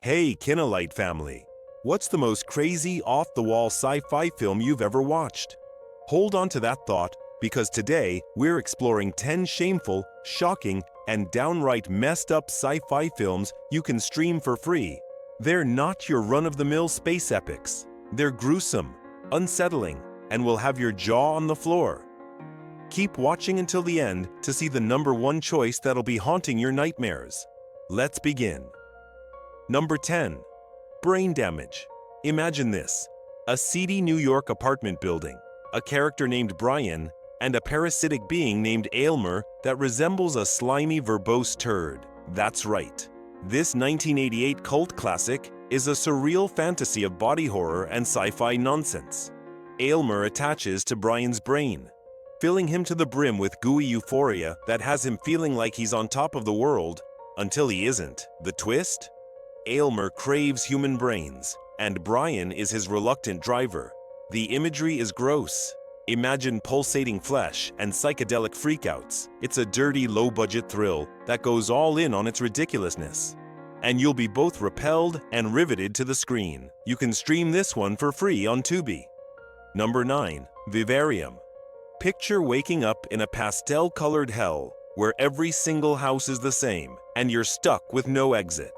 Hey, Kinolite family! What's the most crazy, off-the-wall sci-fi film you've ever watched? Hold on to that thought, because today we're exploring 10 shameful, shocking, and downright messed up sci-fi films you can stream for free. They're not your run-of-the-mill space epics. They're gruesome, unsettling, and will have your jaw on the floor. Keep watching until the end to see the #1 choice that'll be haunting your nightmares. Let's begin. Number 10. Brain damage. Imagine this: a seedy New York apartment building, a character named Brian, and a parasitic being named Aylmer that resembles a slimy, verbose turd. That's right. This 1988 cult classic is a surreal fantasy of body horror and sci-fi nonsense. Aylmer attaches to Brian's brain, filling him to the brim with gooey euphoria that has him feeling like he's on top of the world, until he isn't. The twist? Aylmer craves human brains, and Brian is his reluctant driver. The imagery is gross. Imagine pulsating flesh and psychedelic freakouts. It's a dirty, low-budget thrill that goes all in on its ridiculousness. And you'll be both repelled and riveted to the screen. You can stream this one for free on Tubi. Number 9. Vivarium. Picture waking up in a pastel-colored hell where every single house is the same, and you're stuck with no exit.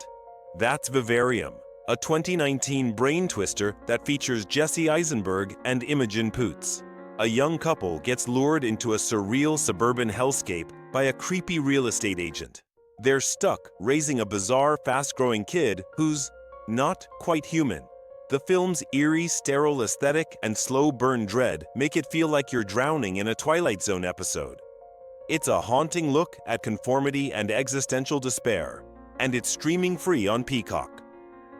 That's Vivarium, a 2019 brain twister that features Jesse Eisenberg and Imogen Poots. A young couple gets lured into a surreal suburban hellscape by a creepy real estate agent. They're stuck raising a bizarre, fast-growing kid who's not quite human. The film's eerie, sterile aesthetic and slow burn dread make it feel like you're drowning in a Twilight Zone episode. It's a haunting look at conformity and existential despair, and it's streaming free on Peacock.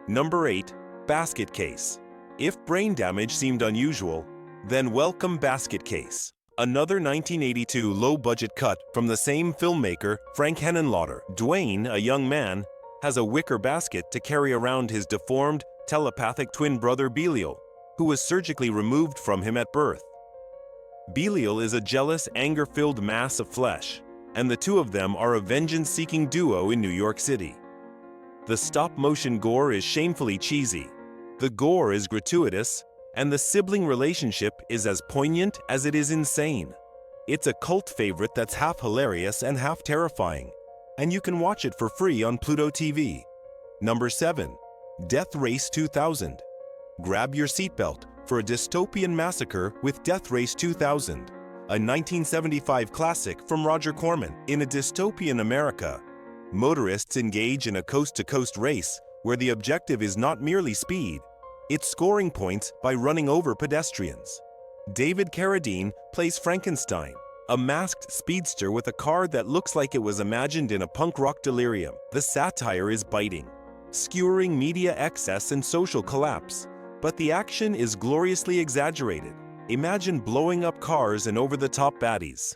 Number 8. Basket Case. If brain damage seemed unusual, then welcome Basket Case, another 1982 low-budget cut from the same filmmaker, Frank Henenlotter. Dwayne, a young man, has a wicker basket to carry around his deformed, telepathic twin brother Belial, who was surgically removed from him at birth. Belial is a jealous, anger-filled mass of flesh, and the two of them are a vengeance-seeking duo in New York City. The stop-motion gore is shamefully cheesy, the gore is gratuitous, and the sibling relationship is as poignant as it is insane. It's a cult favorite that's half hilarious and half terrifying, and you can watch it for free on Pluto TV. Number 7. Death Race 2000. Grab your seatbelt for a dystopian massacre with Death Race 2000, a 1975 classic from Roger Corman. In a dystopian America, motorists engage in a coast-to-coast race where the objective is not merely speed, it's scoring points by running over pedestrians. David Carradine plays Frankenstein, a masked speedster with a car that looks like it was imagined in a punk rock delirium. The satire is biting, skewering media excess and social collapse, but the action is gloriously exaggerated. Imagine blowing up cars and over-the-top baddies.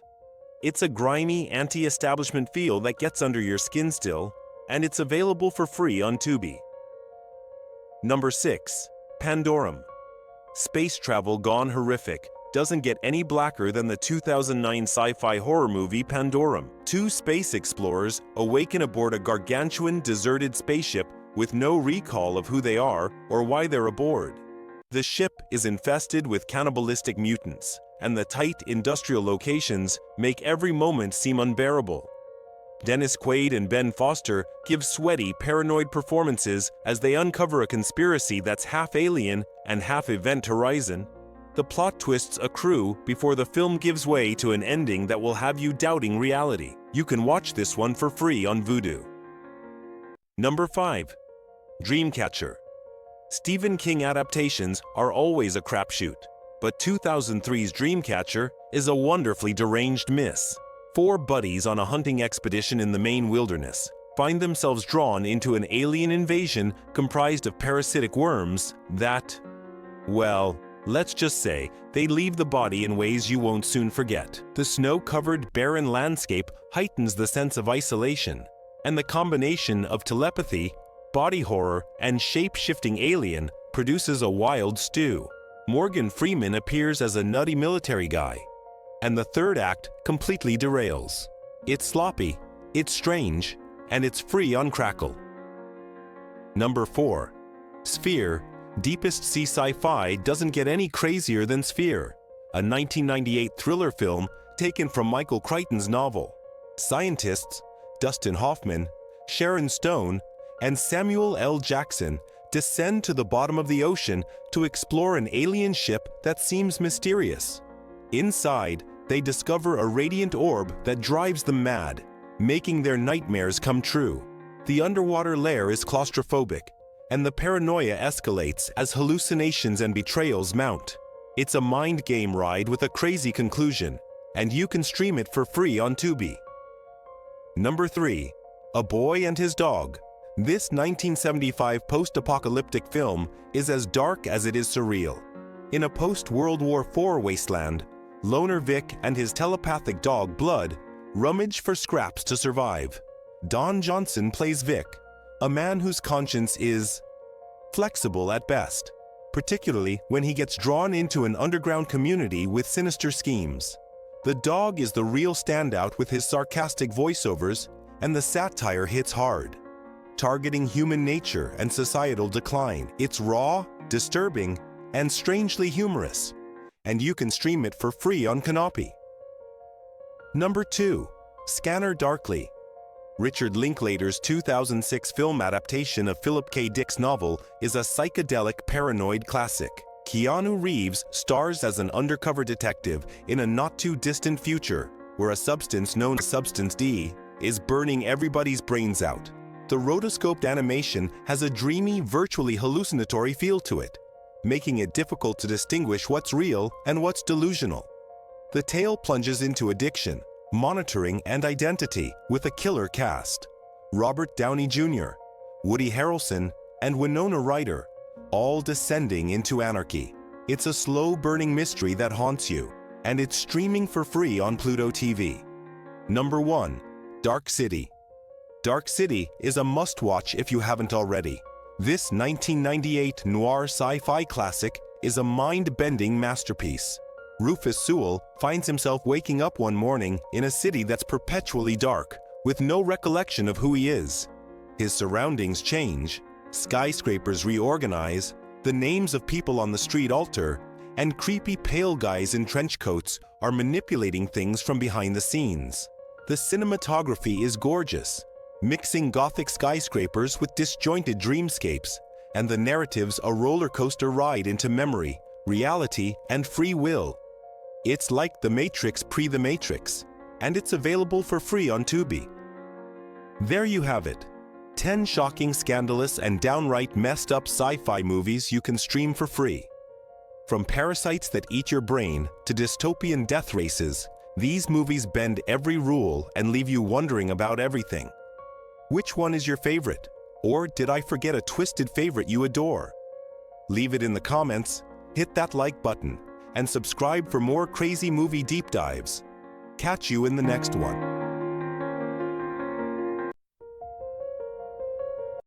It's a grimy, anti-establishment feel that gets under your skin still, and it's available for free on Tubi. Number 6. Pandorum. Space travel gone horrific doesn't get any blacker than the 2009 sci-fi horror movie Pandorum. Two space explorers awaken aboard a gargantuan, deserted spaceship with no recall of who they are or why they're aboard. The ship is infested with cannibalistic mutants, and the tight industrial locations make every moment seem unbearable. Dennis Quaid and Ben Foster give sweaty, paranoid performances as they uncover a conspiracy that's half alien and half Event Horizon. The plot twists accrue before the film gives way to an ending that will have you doubting reality. You can watch this one for free on Vudu. Number 5. Dreamcatcher. Stephen King adaptations are always a crapshoot, but 2003's Dreamcatcher is a wonderfully deranged miss. 4 buddies on a hunting expedition in the Maine wilderness find themselves drawn into an alien invasion comprised of parasitic worms that, well, let's just say they leave the body in ways you won't soon forget. The snow-covered, barren landscape heightens the sense of isolation, and the combination of telepathy, body horror, and shape-shifting alien produces a wild stew. Morgan Freeman appears as a nutty military guy, and the third act completely derails. It's sloppy, it's strange, and it's free on Crackle. Number 4. Sphere. Deepest sea sci-fi doesn't get any crazier than Sphere, a 1998 thriller film taken from Michael Crichton's novel. Scientists, Dustin Hoffman, Sharon Stone, and Samuel L. Jackson descend to the bottom of the ocean to explore an alien ship that seems mysterious. Inside, they discover a radiant orb that drives them mad, making their nightmares come true. The underwater lair is claustrophobic, and the paranoia escalates as hallucinations and betrayals mount. It's a mind game ride with a crazy conclusion, and you can stream it for free on Tubi. Number 3. A Boy and His Dog. This 1975 post-apocalyptic film is as dark as it is surreal. In a post-World War IV wasteland, Loner Vic and his telepathic dog Blood rummage for scraps to survive. Don Johnson plays Vic, a man whose conscience is flexible at best, particularly when he gets drawn into an underground community with sinister schemes. The dog is the real standout with his sarcastic voiceovers, and the satire hits hard, targeting human nature and societal decline. It's raw, disturbing, and strangely humorous, and you can stream it for free on Canopy. Number 2. Scanner Darkly. Richard Linklater's 2006 film adaptation of Philip K. Dick's novel is a psychedelic paranoid classic. Keanu Reeves stars as an undercover detective in a not-too-distant future where a substance known as Substance D is burning everybody's brains out. The rotoscoped animation has a dreamy, virtually hallucinatory feel to it, making it difficult to distinguish what's real and what's delusional. The tale plunges into addiction, monitoring, and identity with a killer cast. Robert Downey Jr., Woody Harrelson, and Winona Ryder, all descending into anarchy. It's a slow-burning mystery that haunts you, and it's streaming for free on Pluto TV. Number 1. Dark City. Dark City is a must-watch if you haven't already. This 1998 noir sci-fi classic is a mind-bending masterpiece. Rufus Sewell finds himself waking up one morning in a city that's perpetually dark, with no recollection of who he is. His surroundings change, skyscrapers reorganize, the names of people on the street alter, and creepy pale guys in trench coats are manipulating things from behind the scenes. The cinematography is gorgeous, mixing gothic skyscrapers with disjointed dreamscapes, and the narrative's a roller coaster ride into memory, reality, and free will. It's like The Matrix pre-The Matrix, and it's available for free on Tubi. There you have it. 10 shocking, scandalous, and downright messed up sci-fi movies you can stream for free. From parasites that eat your brain to dystopian death races, these movies bend every rule and leave you wondering about everything. Which one is your favorite? Or did I forget a twisted favorite you adore? Leave it in the comments, hit that like button, and subscribe for more crazy movie deep dives. Catch you in the next one.